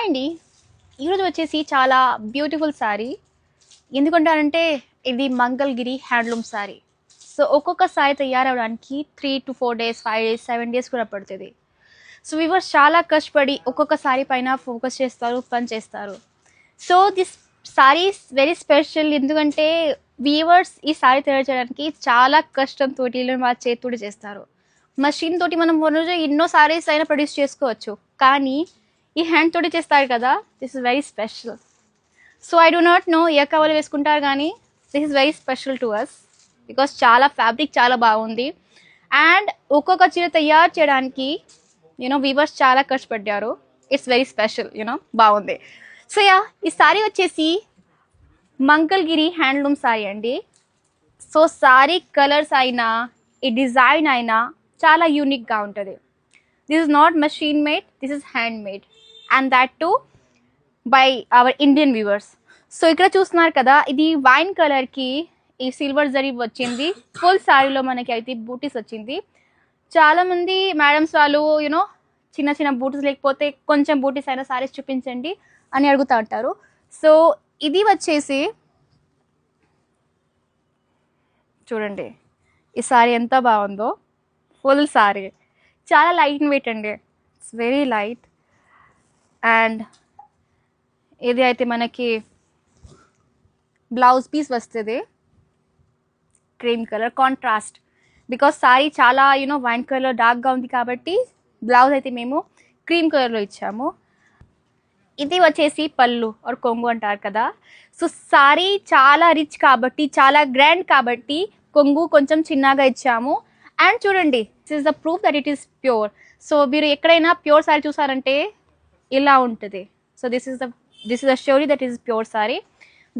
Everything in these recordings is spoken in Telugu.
అండి. ఈరోజు వచ్చేసి చాలా బ్యూటిఫుల్ శారీ. ఎందుకంటారంటే ఇది మంగళగిరి హ్యాండ్లూమ్ శారీ. సో ఒక్కొక్క sari తయారవడానికి 3 to 4 days, 5 days, 7 days కూడా పడుతుంది. సో వీవర్స్ చాలా కష్టపడి ఒక్కొక్క శారీ పైన ఫోకస్ చేస్తారు, పని చేస్తారు. So this sari is very special. ఎందుకంటే వీవర్స్ ఈ శారీ తయారు చేయడానికి చాలా కష్టంతో వాళ్ళ చేతితోటి చేస్తారు. మషిన్ తోటి మనం రోజు ఎన్నో శారీస్ అయినా ప్రొడ్యూస్ చేసుకోవచ్చు, కానీ ఈ హ్యాండ్ తోటి చేస్తారు కదా, this is very special. So I do not know a కవర్లు వేసుకుంటారు, కానీ this is very special to us because చాలా ఫ్యాబ్రిక్ చాలా బాగుంది. అండ్ ఒక్కొక్క చీర తయారు చేయడానికి వీవర్స్ చాలా కష్టపడ్డారు. ఇట్స్ వెరీ స్పెషల్, బాగుంది. సో ఈ శారీ వచ్చేసి మంగళగిరి హ్యాండ్లూమ్ శారీ అండి. సో శారీ కలర్స్ అయినా ఈ డిజైన్ అయినా చాలా యూనిక్గా ఉంటుంది. This is not machine made, this is hand made, and that to by our Indian viewers. So ఇక్కడ చూస్తున్నారు కదా, ఇది వైన్ కలర్కి ఈ సిల్వర్ జరీ వచ్చింది. ఫుల్ శారీలో మనకి అయితే బూటీస్ వచ్చింది. చాలామంది మేడమ్స్ వాళ్ళు చిన్న చిన్న బూటీస్ లేకపోతే కొంచెం బూటీస్ అయినా శారీస్ చూపించండి అని అడుగుతూ ఉంటారు. సో ఇది వచ్చేసి చూడండి, ఈ శారీ ఎంత బాగుందో. ఫుల్ శారీ చాలా లైట్ వెయిట్ అండి, ఇట్స్ వెరీ లైట్. అండ్ ఇది అయితే మనకి బ్లౌజ్ పీస్ వస్తుంది cream colour contrast. Because sari చాలా వైన్ కలర్ డార్క్గా ఉంది కాబట్టి బ్లౌజ్ అయితే మేము క్రీమ్ కలర్లో ఇచ్చాము. ఇది వచ్చేసి పళ్ళు ఆర్ కొంగు అంటారు కదా. సో శారీ చాలా రిచ్ కాబట్టి, చాలా గ్రాండ్ కాబట్టి కొంగు కొంచెం చిన్నగా ఇచ్చాము. అండ్ చూడండి, this is the proof that it is pure. So మీరు ఎక్కడైనా ప్యూర్ శారీ చూసారంటే ఇలా ఉంటుంది. So this is the షోరీ that is pure sari.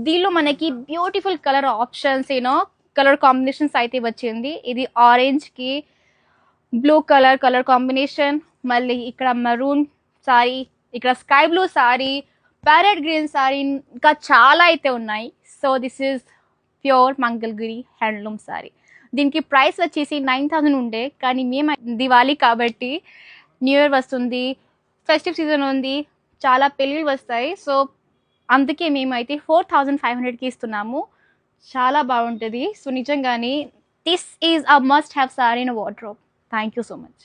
దీనిలో మనకి beautiful colour options colour combinations అయితే వచ్చింది. ఇది ఆరెంజ్కి బ్లూ కలర్ కాంబినేషన్, మళ్ళీ ఇక్కడ మరూన్ శారీ, ఇక్కడ sky blue sari, parrot green sari, ఇంకా చాలా అయితే ఉన్నాయి. So this is pure Mangalagiri handloom sari. దీనికి ప్రైస్ వచ్చేసి 9,000 ఉండే, కానీ మేము దివాళీ కాబట్టి, న్యూ ఇయర్ వస్తుంది, ఫెస్టివ్ సీజన్ ఉంది, చాలా పెళ్ళిళ్ళు వస్తాయి. సో అందుకే మేమైతే 4,500కి ఇస్తున్నాము. చాలా బాగుంటుంది. సో నిజంగానే this is a must have sari in wardrobe. Thank you so much.